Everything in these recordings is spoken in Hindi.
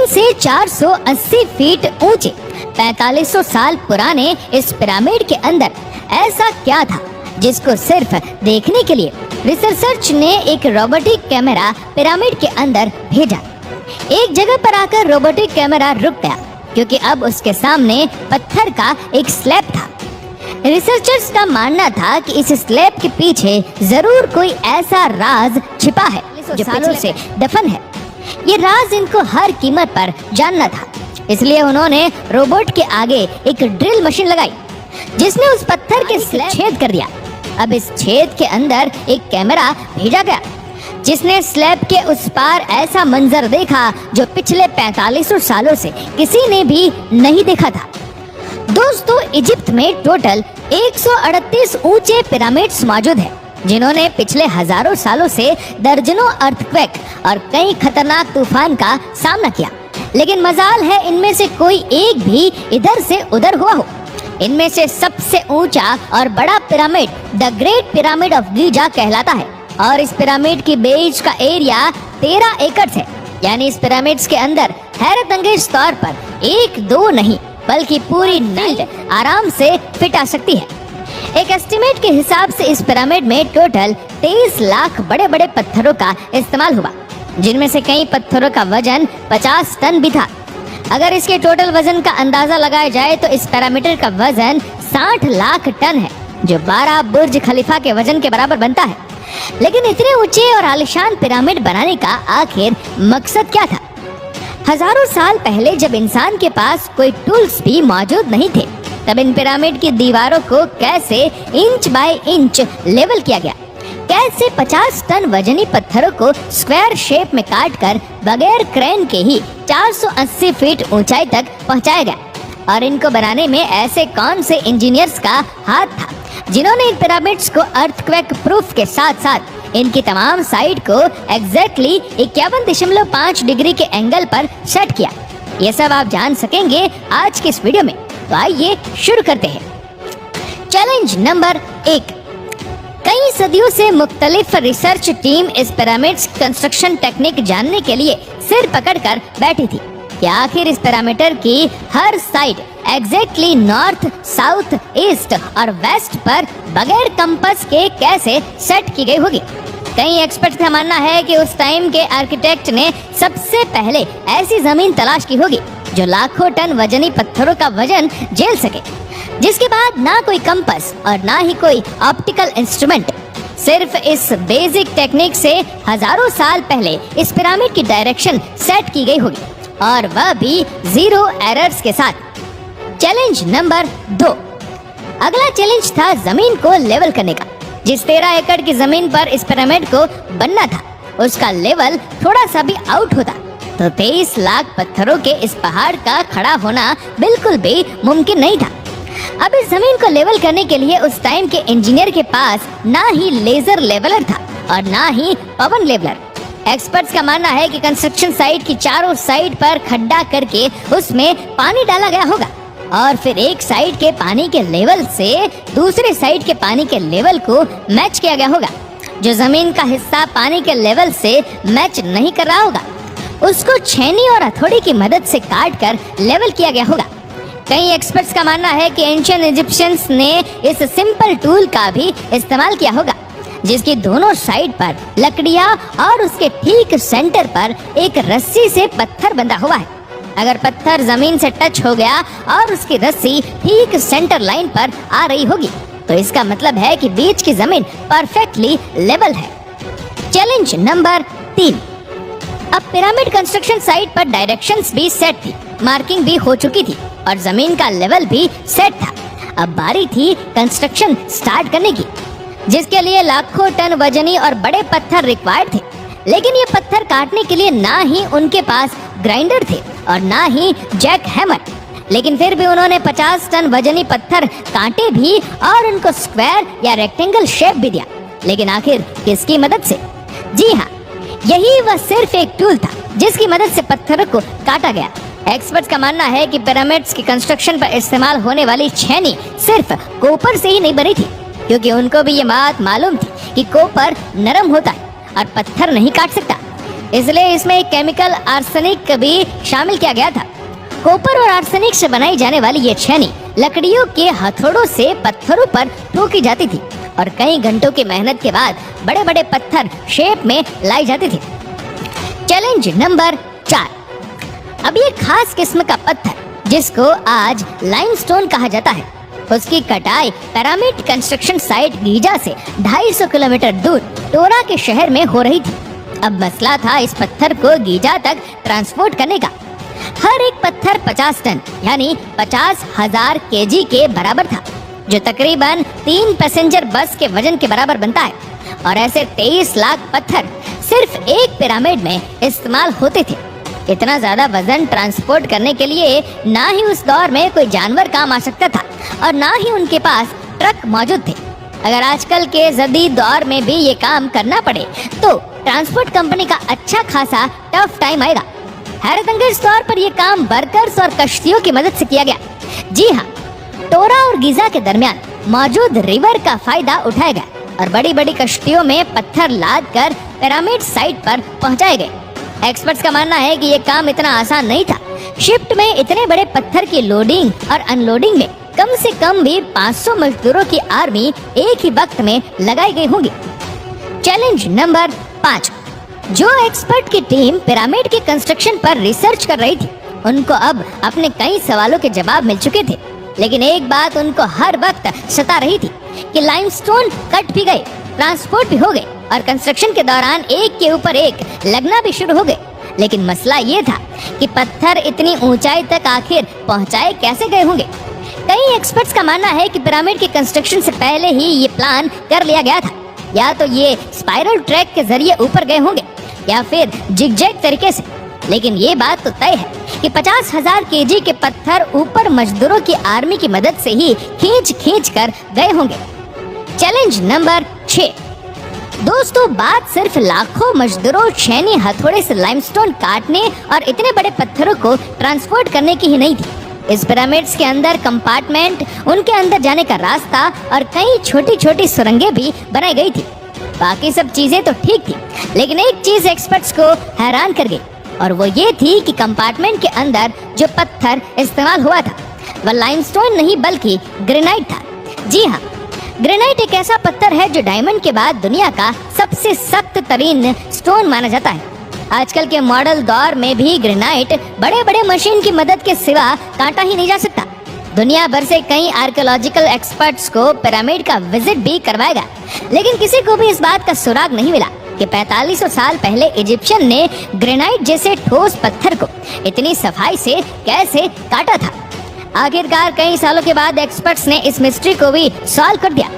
3 से 480 फीट ऊंचे 4500 साल पुराने इस पिरामिड के अंदर ऐसा क्या था जिसको सिर्फ देखने के लिए रिसर्चर्स ने एक रोबोटिक कैमरा पिरामिड के अंदर भेजा। एक जगह पर आकर रोबोटिक कैमरा रुक गया क्योंकि अब उसके सामने पत्थर का एक स्लैब था। रिसर्चर्स का मानना था कि इस स्लैब के पीछे जरूर कोई ऐसा राज छिपा है जो सालों से दफन है। ये राज इनको हर कीमत पर जानना था, इसलिए उन्होंने रोबोट के आगे एक ड्रिल मशीन लगाई जिसने उस पत्थर के स्लैब छेद कर दिया। अब इस छेद के अंदर एक कैमरा भेजा गया जिसने स्लैब के उस पार ऐसा मंजर देखा जो पिछले 4500 सालों से किसी ने भी नहीं देखा था। दोस्तों, इजिप्ट में टोटल 138 ऊंचे पिरामिड्स मौजूद हैं, जिन्होंने पिछले हजारों सालों से दर्जनों अर्थक्वेक और कई खतरनाक तूफान का सामना किया, लेकिन मजाल है इनमें से कोई एक भी इधर से उधर हुआ हो। इनमें से सबसे ऊंचा और बड़ा pyramid the great pyramid of Giza कहलाता है और इस पिरामिड की बेस का एरिया 13 एकड़ है। यानी इस पिरामिड्स के अंदर हैरत अंगेज तौर पर एक दो नहीं बल्कि पूरी नाइट आराम से फिट आ सकती है। एक एस्टिमेट के हिसाब से इस पिरामिड में टोटल 23 लाख बड़े बड़े पत्थरों का इस्तेमाल हुआ, जिनमें से कई पत्थरों का वजन 50 टन भी था। अगर इसके टोटल वजन का अंदाजा लगाया जाए तो इस पिरामिड का वजन 60 लाख टन है, जो 12 बुर्ज खलीफा के वजन के बराबर बनता है। लेकिन इतने ऊंचे और आलीशान पिरामिड बनाने का आखिर मकसद क्या था? हजारों साल पहले जब इंसान के पास कोई टूल्स भी मौजूद नहीं थे, तब इन पिरामिड की दीवारों को कैसे इंच बाय इंच लेवल किया गया, कैसे 50 टन वजनी पत्थरों को स्क्वायर शेप में काटकर बगैर क्रेन के ही 480 फीट ऊंचाई तक पहुंचाया गया, और इनको बनाने में ऐसे कौन से इंजीनियर्स का हाथ था जिन्होंने इन पिरामिड्स को अर्थक्वेक प्रूफ के साथ साथ इनकी तमाम साइड को एग्जैक्टली 51.5 डिग्री के एंगल पर सेट किया। ये सब आप जान सकेंगे आज के इस वीडियो में, तो आइए शुरू करते हैं। Challenge number 1। कई सदियों से मुख्तलिफ रिसर्च टीम इस पिरामिड्स कंस्ट्रक्शन टेक्निक जानने के लिए सिर पकड़कर बैठी थी कि आखिर इस पिरामिड की हर side exactly north, south, east और वेस्ट पर बगैर कंपास के कैसे सेट की गई होगी। कई एक्सपर्ट्स का मानना है कि उस टाइम के आर्किटेक्ट ने सबसे पहले ऐसी जमीन तलाश की होगी जो लाखों टन वजनी पत्थरों का वजन झेल सके, जिसके बाद ना कोई कंपास और ना ही कोई ऑप्टिकल इंस्ट्रूमेंट। सिर्फ इस बेसिक टेक्निक से हजारों साल पहले इस पिरामिड की डायरेक्शन सेट की गई होगी, और वह भी 0 एरर्स के साथ। Challenge number 2। अगला चैलेंज था जमीन को लेवल करने का। जिस 13 एकड़ की जमीन पर इस पिरामिड को बनना था, उसका लेवल थोड़ा सा भी आउट होता तो 23 लाख पत्थरों के इस पहाड़ का खड़ा होना बिल्कुल भी मुमकिन नहीं था। अब इस जमीन को लेवल करने के लिए उस टाइम के इंजीनियर के पास ना ही लेजर लेवलर था और ना ही पवन लेवलर। एक्सपर्ट्स का मानना है कि कंस्ट्रक्शन साइट की चारों साइड पर खड्डा करके उसमें पानी डाला गया होगा, और फिर एक साइड के पानी के लेवल से दूसरे साइड के पानी के लेवल को मैच किया गया होगा। जो जमीन का हिस्सा पानी के लेवल से मैच नहीं कर रहा होगा, उसको छेनी और हथौड़ी की मदद से काट कर लेवल किया गया होगा। कई एक्सपर्ट्स का मानना है कि एंशिएंट इजिप्शियंस ने इस सिंपल टूल का भी इस्तेमाल किया होगा, जिसकी दोनों साइड पर लकड़ियां और उसके ठीक सेंटर पर एक रस्सी से पत्थर बंधा हुआ है। अगर पत्थर जमीन से टच हो गया और उसकी रस्सी ठीक सेंटर लाइन पर आ रही होगी, तो इसका मतलब है कि बीच की जमीन परफेक्टली लेवल है। Challenge number 3। अब पिरामिड कंस्ट्रक्शन साइट पर डायरेक्शंस भी सेट थी, मार्किंग भी हो चुकी थी और जमीन का लेवल भी सेट था। अब बारी थी कंस्ट्रक्शन स्टार्ट करने की, जिसके लिए लाखों टन वजनी और बड़े पत्थर रिक्वायर्ड थे। लेकिन ये पत्थर काटने के लिए ना ही उनके पास ग्राइंडर थे और ना ही जैक हैमर, लेकिन फिर भी उन्होंने 50 टन वजनी पत्थर काटे भी और उनको स्क्वायर या रेक्टेंगल शेप भी दिया। लेकिन आखिर किसकी मदद से? जी हाँ, यही वह सिर्फ एक टूल था जिसकी मदद से पत्थरों को काटा गया। एक्सपर्ट्स का मानना है कि पिरामिड्स की कंस्ट्रक्शन पर इस्तेमाल होने वाली छेनी सिर्फ कॉपर से ही नहीं बनी थी, क्योंकि उनको भी ये बात मालूम थी कि कॉपर नरम होता है और पत्थर नहीं काट सकता। इसलिए इसमें एक केमिकल आर्सेनिक भी शामिल किया गया था। कॉपर और आर्सेनिक से बनाई जाने वाली ये छेनी लकड़ियों के हथौड़ों से पत्थरों पर ठोकी जाती थी और कई घंटों की मेहनत के बाद बड़े बड़े पत्थर शेप में लाई जाती थी। Challenge number 4। अब ये खास किस्म का पत्थर जिसको आज लाइमस्टोन कहा जाता है, उसकी कटाई पिरामिड कंस्ट्रक्शन साइट गीजा से 250 किलोमीटर दूर टोरा के शहर में हो रही थी। अब मसला था इस पत्थर को गीजा तक ट्रांसपोर्ट करने का। हर एक पत्थर 50 टन यानी 50,000 केजी के बराबर था, जो तकरीबन 3 पैसेंजर बस के वजन के बराबर बनता है। और ऐसे 23 लाख पत्थर सिर्फ एक पिरामिड में इस्तेमाल होते थे। इतना ज्यादा वजन ट्रांसपोर्ट करने के लिए ना ही उस दौर में कोई जानवर काम आ सकता था और ना ही उनके पास ट्रक मौजूद थे। अगर आजकल के जदीद दौर में भी ये काम करना पड़े तो ट्रांसपोर्ट कंपनी का अच्छा खासा टफ टाइम आएगा। हैरतअंगेज तौर पर यह काम वर्कर्स और कश्तियों की मदद से किया गया। जी हाँ, टोरा और गीजा के दरमियान मौजूद रिवर का फायदा उठाया गया और बड़ी बड़ी कश्तियों में पत्थर लाद कर पिरामिड साइट पर पहुंचाए गए। एक्सपर्ट्स का मानना है कि यह काम इतना आसान नहीं था। शिफ्ट में इतने बड़े पत्थर की लोडिंग और अनलोडिंग में कम से कम भी 500 मजदूरों की आर्मी एक ही वक्त में लगाई गई होगी। Challenge number 5। जो एक्सपर्ट की टीम पिरामिड के कंस्ट्रक्शन पर रिसर्च कर रही थी, उनको अब अपने कई सवालों के जवाब मिल चुके थे, लेकिन एक बात उनको हर वक्त सता रही थी कि लाइमस्टोन कट भी गए, ट्रांसपोर्ट भी हो गए और कंस्ट्रक्शन के दौरान एक के ऊपर एक लगना भी शुरू हो गए। लेकिन मसला ये था कि पत्थर इतनी ऊंचाई तक आखिर पहुंचाए कैसे गए होंगे। कई एक्सपर्ट्स का मानना है कि पिरामिड के कंस्ट्रक्शन से पहले ही ये प्लान कर लिया गया था। या तो ये स्पाइरल ट्रैक के जरिए ऊपर गए होंगे या फिर जिगजैग तरीके से। लेकिन ये बात तो तय है कि 50,000 केजी के पत्थर ऊपर मजदूरों की आर्मी की मदद से ही खींच कर गए होंगे। Challenge number 6। दोस्तों, बात सिर्फ लाखों मजदूरों छेनी हथौड़े से लाइमस्टोन काटने और इतने बड़े पत्थरों को ट्रांसपोर्ट करने की ही नहीं थी। इस पिरामिड्स के अंदर कंपार्टमेंट, उनके अंदर जाने का रास्ता और कई छोटी छोटी सुरंगें भी बनाई गई थी। बाकी सब चीजें तो ठीक थी, लेकिन एक चीज एक्सपर्ट्स को हैरान कर गई और वो ये थी कि कंपार्टमेंट के अंदर जो पत्थर इस्तेमाल हुआ था वह लाइमस्टोन नहीं बल्कि ग्रेनाइट था। जी हाँ, ग्रेनाइट एक ऐसा पत्थर है जो डायमंड के बाद दुनिया का सबसे सख्त तरीन स्टोन माना जाता है। आजकल के मॉडल दौर में भी ग्रेनाइट बड़े बड़े मशीन की मदद के सिवा काटा ही नहीं जा सकता। दुनिया भर से कई आर्कियोलॉजिकल एक्सपर्ट्स को पिरामिड का विजिट भी करवाएगा, लेकिन किसी को भी इस बात का सुराग नहीं मिला कि 4500 साल पहले इजिप्शियन ने ग्रेनाइट जैसे ठोस पत्थर को इतनी सफाई से कैसे काटा था। आखिरकार कई सालों के बाद एक्सपर्ट्स ने इस मिस्ट्री को भी सॉल्व कर दिया।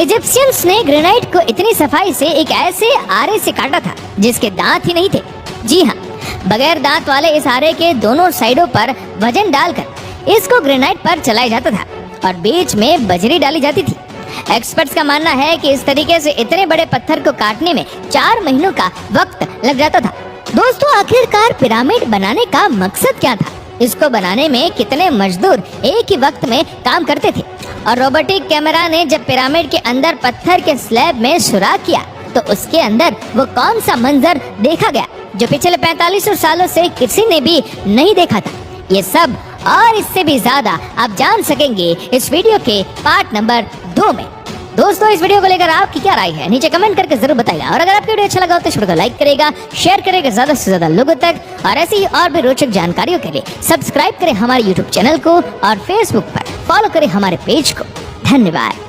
इजिप्शियंस ने ग्रेनाइट को इतनी सफाई से एक ऐसे आरे से काटा था जिसके दांत ही नहीं थे। जी हाँ, बगैर दांत वाले इस आरे के दोनों साइडों पर वजन डालकर इसको ग्रेनाइट पर चलाया जाता था और बीच में बजरी डाली जाती थी। एक्सपर्ट्स का मानना है कि इस तरीके से इतने बड़े पत्थर को काटने में 4 महीनों का वक्त लग जाता था। दोस्तों, आखिरकार पिरामिड बनाने का मकसद क्या था? इसको बनाने में कितने मजदूर एक ही वक्त में काम करते थे? और रोबोटिक कैमरा ने जब पिरामिड के अंदर पत्थर के स्लैब में सुराख किया तो उसके अंदर वो कौन सा मंजर देखा गया जो पिछले 4500 सालों से किसी ने भी नहीं देखा था? ये सब और इससे भी ज्यादा आप जान सकेंगे इस वीडियो के पार्ट नंबर 2 में। दोस्तों, इस वीडियो को लेकर आपकी क्या राय है नीचे कमेंट करके जरूर बताइएगा और अगर आपको वीडियो अच्छा लगा हो तो इस वीडियो को लाइक करेगा, शेयर करेगा ज्यादा से ज्यादा लोगों तक और ऐसी ही और भी रोचक जानकारियों के लिए सब्सक्राइब करें हमारे YouTube चैनल को और Facebook पर फॉलो करें हमारे पेज को। धन्यवाद।